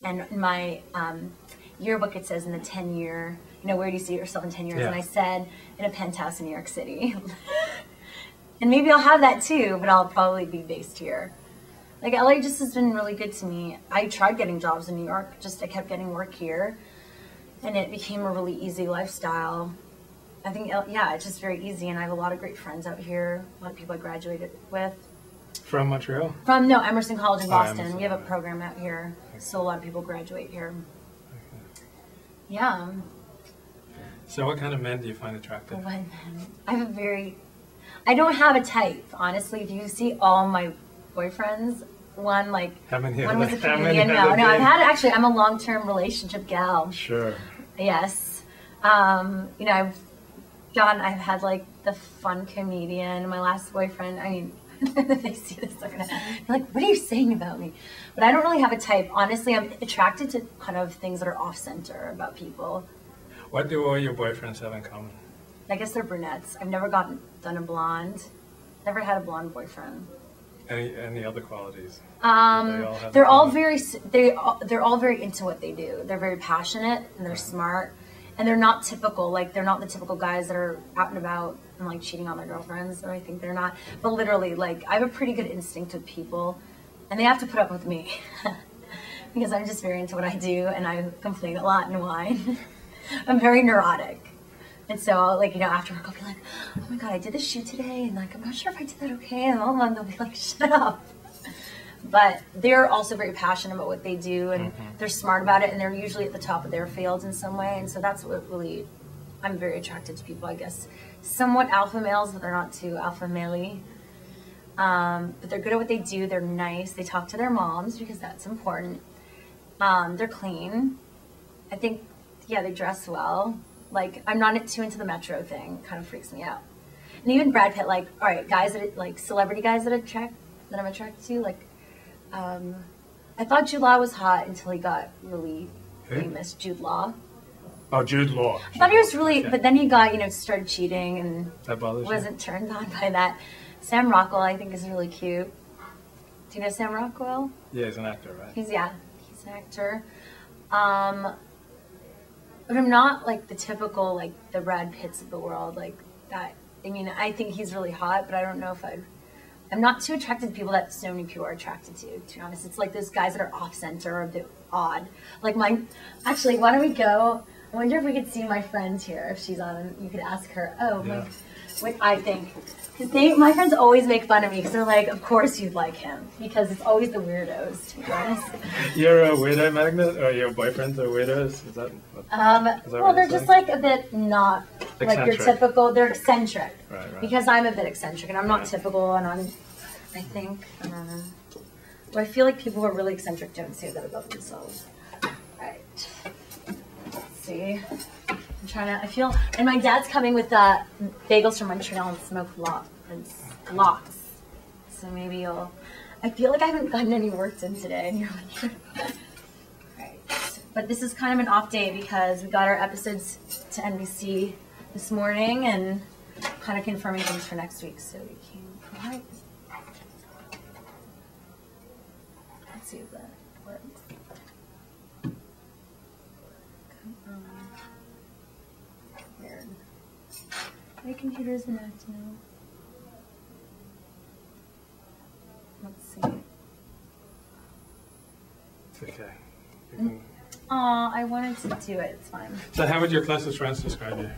And in my yearbook, it says in the 10-year, where do you see yourself in 10 years? Yeah. And I said, in a penthouse in New York City. And maybe I'll have that too, but I'll probably be based here. Like, LA just has been really good to me. I tried getting jobs in New York, I kept getting work here. And it became a really easy lifestyle. I think, it's just very easy. And I have a lot of great friends out here, a lot of people I graduated with. From Montreal? From Emerson College in Boston. Emerson, we have a program out here, so a lot of people graduate here. Okay. Yeah. So what kind of men do you find attractive? I don't have a type, honestly. If you see all my boyfriends, one was a Canadian. I'm a long-term relationship gal. Sure. Yes. I've had like the fun comedian. My last boyfriend, if they see this, they're gonna be like, what are you saying about me? But I don't really have a type. Honestly, I'm attracted to kind of things that are off-center about people. What do all your boyfriends have in common? I guess they're brunettes. I've never done a blonde. Never had a blonde boyfriend. Any other qualities? They're all very into what they do. They're very passionate and they're smart, and they're not typical. Like, they're not the typical guys that are out and about and like cheating on their girlfriends. Or I think they're not. But literally, like, I have a pretty good instinct with people, and they have to put up with me because I'm just very into what I do, and I complain a lot and whine. I'm very neurotic. And so, after work, I'll be like, oh my God, I did this shoot today, and like, I'm not sure if I did that okay. And they'll be like, shut up. But they're also very passionate about what they do, and they're smart about it, and they're usually at the top of their fields in some way. And so that's what really, I'm very attracted to people, I guess. Somewhat alpha males, but they're not too alpha male-y. But they're good at what they do. They're nice. They talk to their moms because that's important. They're clean. I think, they dress well. Like, I'm not too into the metro thing. It kind of freaks me out. And even Brad Pitt, all right, guys celebrity guys that I'm attracted to, I thought Jude Law was hot until he got really famous. Jude Law. Oh, Jude Law. I thought he was really, but then he got, started cheating and that bothers wasn't turned on by that. Sam Rockwell, I think, is really cute. Do you know Sam Rockwell? Yeah, he's an actor, right? He's an actor. But I'm not like the typical, the Brad Pitts of the world, like that. I think he's really hot, but I don't know if I'm not too attracted to people that so many people are attracted to be honest. It's like those guys that are off-center, a bit odd. Actually, why don't we go? I wonder if we could see my friend here, if she's on, and you could ask her, what I think. Because my friends always make fun of me because they're like, of course you'd like him. Because it's always the weirdos, to be honest. You're a weirdo magnet? Or your boyfriends are weirdos? Is that they're just a bit not eccentric. Like your typical, they're eccentric. Right. Because I'm a bit eccentric and I'm not typical, and I feel like people who are really eccentric don't say that about themselves. Right. Let's see. And my dad's coming with bagels from Montreal and smoked lox. So maybe I feel like I haven't gotten any work done today. And you're like, right. But this is kind of an off day because we got our episodes to NBC this morning and kind of confirming things for next week. So we came. Let's see if that works. Weird. My computer's not now. Let's see. It's okay. You can... I wanted to do it. It's fine. So how would your closest friends describe you?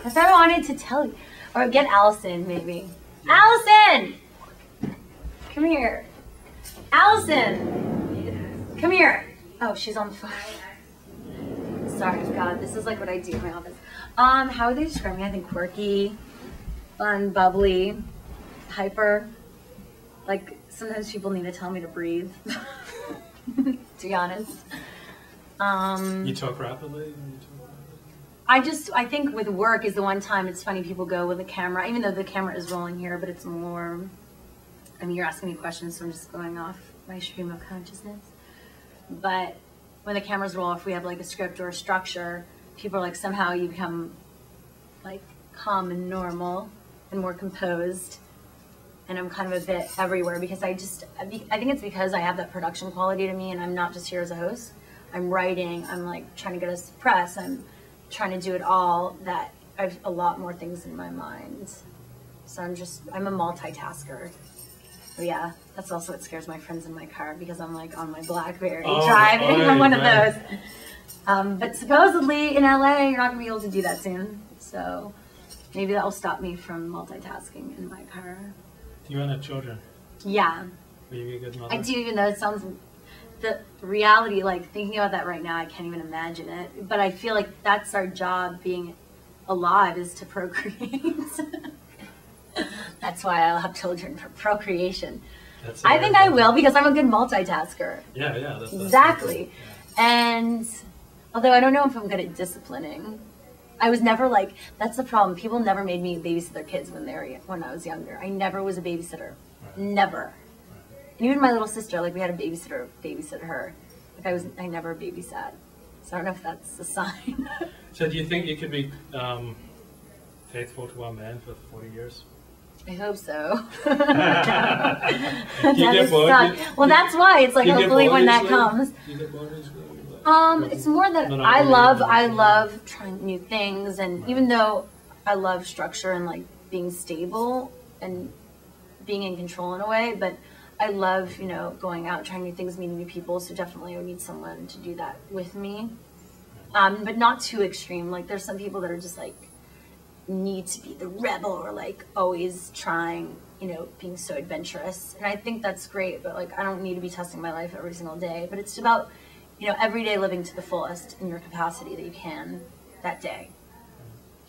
I thought I wanted to tell you. Or get Allison, maybe. Allison! Come here. Allison! Come here. Oh, she's on the phone. Sorry, God, this is like what I do in my office. How would they describe me? I think quirky, fun, bubbly, hyper. Like, sometimes people need to tell me to breathe, to be honest. You talk rapidly? I think with work is the one time it's funny people go with the camera, even though the camera is rolling here, but it's more, you're asking me questions, so I'm just going off my stream of consciousness. But when the cameras roll, if we have like a script or a structure, people are like, somehow you become like calm and normal and more composed. and I'm kind of a bit everywhere because I think it's because I have that production quality to me, and I'm not just here as a host. I'm writing, I'm like trying to get us press, I'm trying to do it all, that I've a lot more things in my mind. So I'm a multitasker. But yeah, that's also what scares my friends in my car because I'm like on my BlackBerry driving. I'm one of those. But supposedly in LA, you're not gonna be able to do that soon. So maybe that will stop me from multitasking in my car. Do you want to have children? Yeah. Will you be a good mother? I do, even though it sounds, the reality, like thinking about that right now, I can't even imagine it. But I feel like that's our job, being alive, is to procreate. That's why I'll have children, for procreation. I think I will because I'm a good multitasker. Yeah. That's exactly. Yeah. And although I don't know if I'm good at disciplining, I was never like, that's the problem. People never made me babysit their kids when I was younger. I never was a babysitter. Right. Never. Right. And even my little sister, like we had a babysitter babysit her. Like I never babysat. So I don't know if that's a sign. So do you think you could be faithful to one man for 40 years? I hope so. You get bored? Well, that's why it's like hopefully when that comes. You get bored easily? It's more that I love trying new things, and even though I love structure and like being stable and being in control in a way, but I love, going out, trying new things, meeting new people. So definitely I would need someone to do that with me. But not too extreme. Like there's some people that are just like need to be the rebel or like always trying, being so adventurous. And I think that's great, but like I don't need to be testing my life every single day. But it's about, every day living to the fullest in your capacity that you can that day.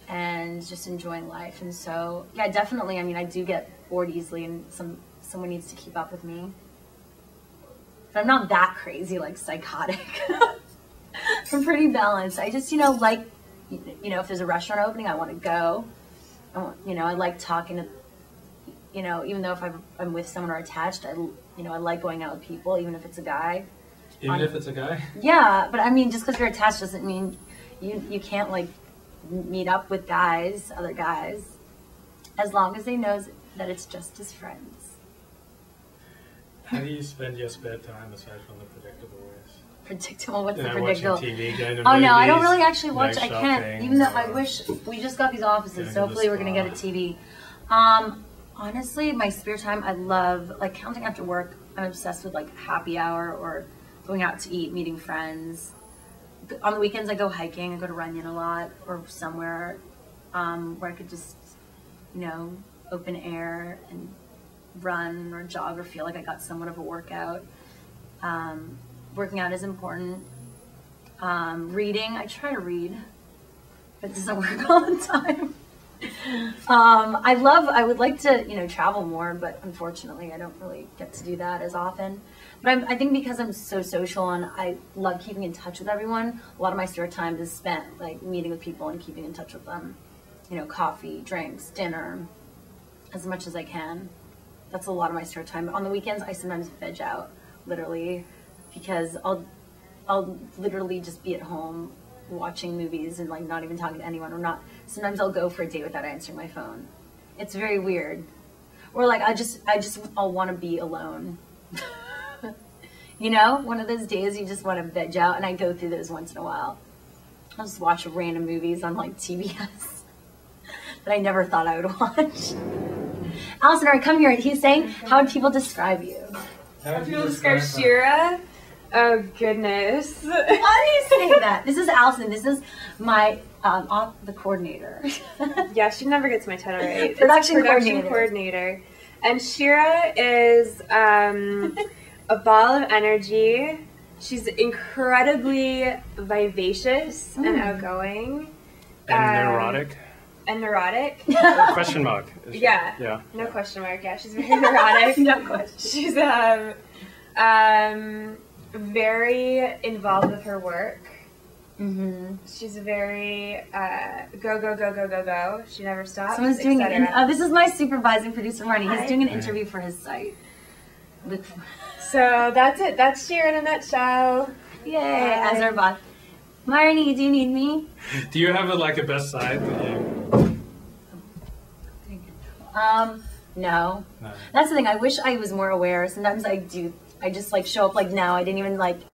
And just enjoying life. And so, yeah, definitely, I do get bored easily, and someone needs to keep up with me. But I'm not that crazy, like psychotic. I'm pretty balanced. I just, like, if there's a restaurant opening, I want to go. I like talking to, even though if I'm with someone or attached, I like going out with people, even if it's a guy. Even if it's a guy? Yeah, but just because you're attached doesn't mean you can't, like, meet up with other guys, as long as they know that it's just as friends. How do you spend your spare time aside from the predictable ways? Predictable? What's the predictable? Watching TV, going to movies, no, I don't really actually watch. Shopping, I can't, even though I wish we just got these offices, so hopefully we're gonna get a TV. Honestly, my spare time, I love like counting after work. I'm obsessed with like happy hour or going out to eat, meeting friends. On the weekends, I go hiking. I go to Runyon a lot, or somewhere where I could just, open air and run or jog or feel like I got somewhat of a workout. Working out is important. Reading, I try to read, but it doesn't work all the time. I would like to, travel more, but unfortunately I don't really get to do that as often. But I think because I'm so social and I love keeping in touch with everyone, a lot of my spare time is spent like meeting with people and keeping in touch with them. Coffee, drinks, dinner, as much as I can. That's a lot of my spare time. On the weekends, I sometimes veg out, literally, because I'll literally just be at home watching movies and like not even talking to anyone, or not. Sometimes I'll go for a date without answering my phone. It's very weird. Or like I'll want to be alone. One of those days you just want to veg out, and I go through those once in a while. I'll just watch random movies on like TBS that I never thought I would watch. Allison, all right, come here. He's saying, how would people describe you? How would people describe Shira? Oh, goodness. Why do you say that? This is Allison. This is my, the coordinator. Yeah, she never gets my title right. Production coordinator. And Shira is a ball of energy. She's incredibly vivacious and outgoing. And neurotic. And neurotic. Question mark. Yeah. No question mark. Yeah, she's very neurotic. No question. She's very involved with her work. Mm-hmm. She's very go. She never stops. Someone's doing this is my supervising producer, Marnie. He's doing an interview for his site. So that's it. That's Shira in a nutshell. Yay! As our boss. Marnie, do you need me? Do you have a best side? No. No. That's the thing. I wish I was more aware. Sometimes I do. I just like show up like, no, I didn't even like